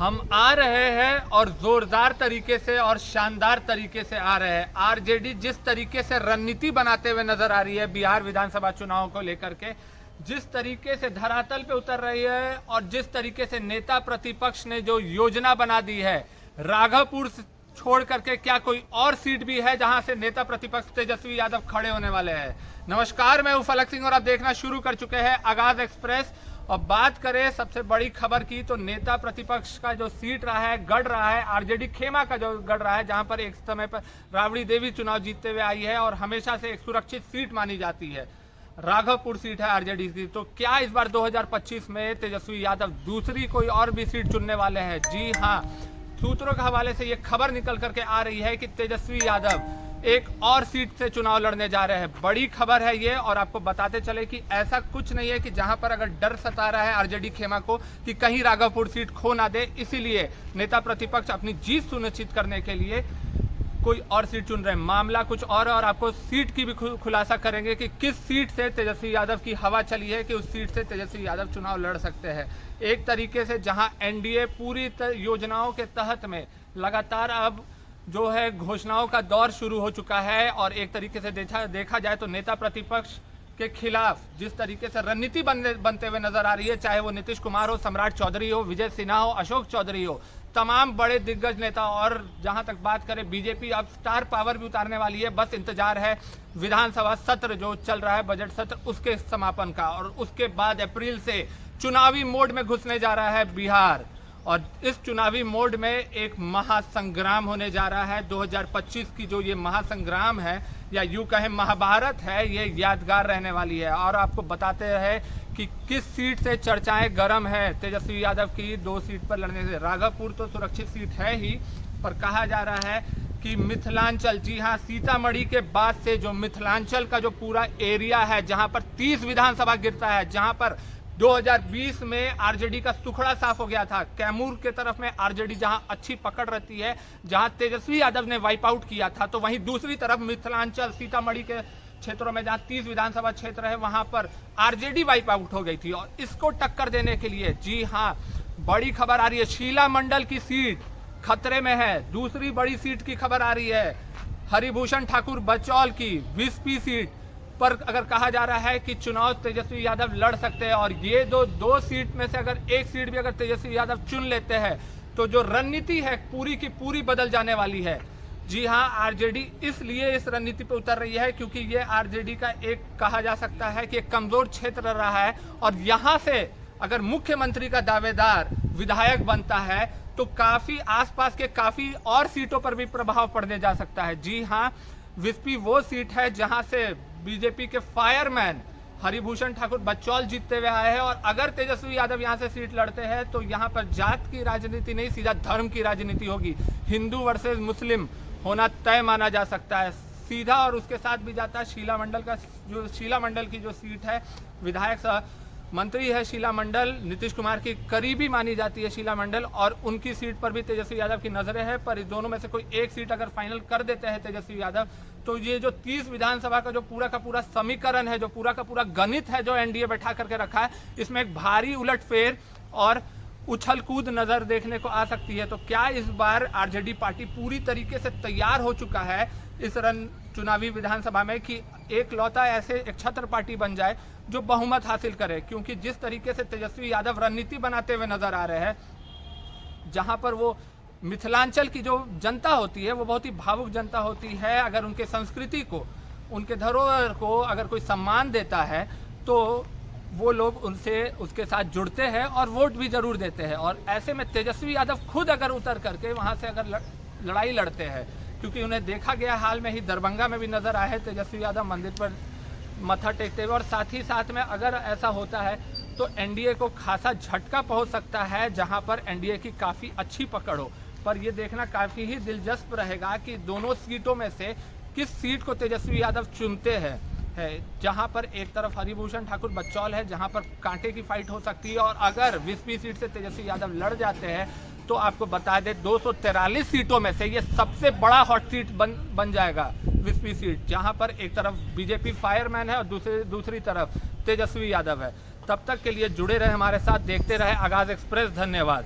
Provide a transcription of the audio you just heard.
हम आ रहे हैं और जोरदार तरीके से और शानदार तरीके से आ रहे हैं। आरजेडी जिस तरीके से रणनीति बनाते हुए नजर आ रही है बिहार विधानसभा चुनाव को लेकर के, जिस तरीके से धरातल पे उतर रही है और जिस तरीके से नेता प्रतिपक्ष ने जो योजना बना दी है, राघवपुर छोड़ करके क्या कोई और सीट भी है जहां से नेता प्रतिपक्ष तेजस्वी यादव खड़े होने वाले हैं। नमस्कार, मैं हूं फलक सिंह और आप देखना शुरू कर चुके हैं आगाज एक्सप्रेस। और बात करें सबसे बड़ी खबर की तो नेता प्रतिपक्ष का जो सीट रहा है, गढ़ रहा है, आरजेडी खेमा का जो गढ़ रहा है, जहां पर एक समय पर राबड़ी देवी चुनाव जीतते हुए आई है और हमेशा से एक सुरक्षित सीट मानी जाती है, राघवपुर सीट है आरजेडी की। तो क्या इस बार 2025 में तेजस्वी यादव दूसरी कोई और भी सीट चुनने वाले हैं? जी हाँ, सूत्रों के हवाले से यह खबर निकल करके आ रही है कि तेजस्वी यादव एक और सीट से चुनाव लड़ने जा रहे हैं। बड़ी खबर है ये, और आपको बताते चले कि ऐसा कुछ नहीं है कि जहां पर अगर डर सता रहा है आरजेडी खेमा को कि कहीं राघवपुर सीट खो ना दे, इसीलिए नेता प्रतिपक्ष अपनी जीत सुनिश्चित करने के लिए कोई और सीट चुन रहे हैं। मामला कुछ और आपको सीट की भी खुलासा करेंगे कि किस सीट से तेजस्वी यादव की हवा चली है कि उस सीट से तेजस्वी यादव चुनाव लड़ सकते हैं। एक तरीके से जहां एनडीए पूरी योजनाओं के तहत में लगातार अब जो है घोषणाओं का दौर शुरू हो चुका है, और एक तरीके से देखा जाए तो नेता प्रतिपक्ष के खिलाफ जिस तरीके से रणनीति बनते हुए नजर आ रही है, चाहे वो नीतीश कुमार हो, सम्राट चौधरी हो, विजय सिन्हा हो, अशोक चौधरी हो, तमाम बड़े दिग्गज नेता। और जहां तक बात करें बीजेपी अब स्टार पावर भी उतारने वाली है, बस इंतजार है विधानसभा सत्र जो चल रहा है, बजट सत्र, उसके समापन का, और उसके बाद अप्रैल से चुनावी मोड में घुसने जा रहा है बिहार। और इस चुनावी मोड में एक महासंग्राम होने जा रहा है। 2025 की जो ये महासंग्राम है, या यूं कहें महाभारत है, ये यादगार रहने वाली है। और आपको बताते हैं कि किस सीट से चर्चाएं गर्म है तेजस्वी यादव की 2 सीट पर लड़ने से। राघवपुर तो सुरक्षित सीट है ही, पर कहा जा रहा है कि मिथिलांचल, जी हाँ, सीतामढ़ी के बाद से जो मिथिलांचल का जो पूरा एरिया है, जहां पर 30 विधानसभा गिरता है, जहां पर 2020 में आरजेडी का सुखड़ा साफ हो गया था, कैमूर के तरफ में आरजेडी जहां अच्छी पकड़ रहती है, जहां तेजस्वी यादव ने वाइप आउट किया था, तो वहीं दूसरी तरफ मिथिलांचल सीतामढ़ी के क्षेत्रों में जहां 30 विधानसभा क्षेत्र है, वहां पर आरजेडी वाइप आउट हो गई थी। और इसको टक्कर देने के लिए, जी हाँ, बड़ी खबर आ रही है, शीला मंडल की सीट खतरे में है। दूसरी बड़ी सीट की खबर आ रही है, हरिभूषण ठाकुर बचौल की विस्पी सीट पर अगर कहा जा रहा है कि चुनाव तेजस्वी यादव लड़ सकते हैं। और ये दो सीट में से अगर एक सीट भी अगर तेजस्वी यादव चुन लेते हैं तो जो रणनीति है पूरी की पूरी बदल जाने वाली है। जी हाँ, आरजेडी इसलिए इस रणनीति पे उतर रही है क्योंकि ये आरजेडी का एक कहा जा सकता है कि एक कमजोर क्षेत्र रहा है, और यहाँ से अगर मुख्यमंत्री का दावेदार विधायक बनता है तो काफी आसपास के काफी और सीटों पर भी प्रभाव पड़ने जा सकता है। जी हाँ, विस्पी वो सीट है जहां से बीजेपी के फायरमैन हरिभूषण ठाकुर बचौल जीतते हुए आए हैं। और अगर तेजस्वी यादव यहां से सीट लड़ते हैं तो यहां पर जात की राजनीति नहीं, सीधा धर्म की राजनीति होगी। हिंदू वर्सेस मुस्लिम होना तय माना जा सकता है सीधा। और उसके साथ भी जाता है शीला मंडल की जो सीट है, विधायक मंत्री है शीला मंडल, नीतीश कुमार की करीबी मानी जाती है शीला मंडल, और उनकी सीट पर भी तेजस्वी यादव की नजरें हैं। पर इस दोनों में से कोई एक सीट अगर फाइनल कर देते हैं तेजस्वी यादव, तो ये जो 30 विधानसभा का जो पूरा का पूरा समीकरण है, जो पूरा का पूरा गणित है जो एनडीए बैठा करके रखा है, इसमें एक भारी उलटफेर और उछल कूद नजर देखने को आ सकती है। तो क्या इस बार आरजेडी पार्टी पूरी तरीके से तैयार हो चुका है इस चुनावी विधानसभा में कि एक लौता ऐसे एक छत्र पार्टी बन जाए जो बहुमत हासिल करे? क्योंकि जिस तरीके से तेजस्वी यादव रणनीति बनाते हुए नजर आ रहे हैं, जहां पर वो मिथिलांचल की जो जनता होती है वो बहुत ही भावुक जनता होती है, अगर उनके संस्कृति को, उनके धरोहर को अगर कोई सम्मान देता है तो वो लोग उनसे उसके साथ जुड़ते हैं और वोट भी जरूर देते हैं। और ऐसे में तेजस्वी यादव खुद अगर उतर करके वहां से अगर लड़ाई लड़ते हैं, क्योंकि उन्हें देखा गया हाल में ही दरभंगा में भी नजर आए तेजस्वी यादव मंदिर पर मत्था टेकते हुए, और साथ ही साथ में अगर ऐसा होता है तो एनडीए को खासा झटका पहुंच सकता है, जहां पर एनडीए की काफ़ी अच्छी पकड़ हो। पर यह देखना काफ़ी ही दिलचस्प रहेगा कि दोनों सीटों में से किस सीट को तेजस्वी यादव चुनते हैं, जहां पर एक तरफ हरिभूषण ठाकुर बचौल है, जहां पर कांटे की फाइट हो सकती है। और अगर विस्पी सीट से तेजस्वी यादव लड़ जाते हैं तो आपको बता दें 243 सीटों में से ये सबसे बड़ा हॉट सीट बन जाएगा विस्पी सीट, जहां पर एक तरफ बीजेपी फायरमैन है और दूसरी तरफ तेजस्वी यादव है। तब तक के लिए जुड़े रहे हमारे साथ, देखते रहे आगाज एक्सप्रेस। धन्यवाद।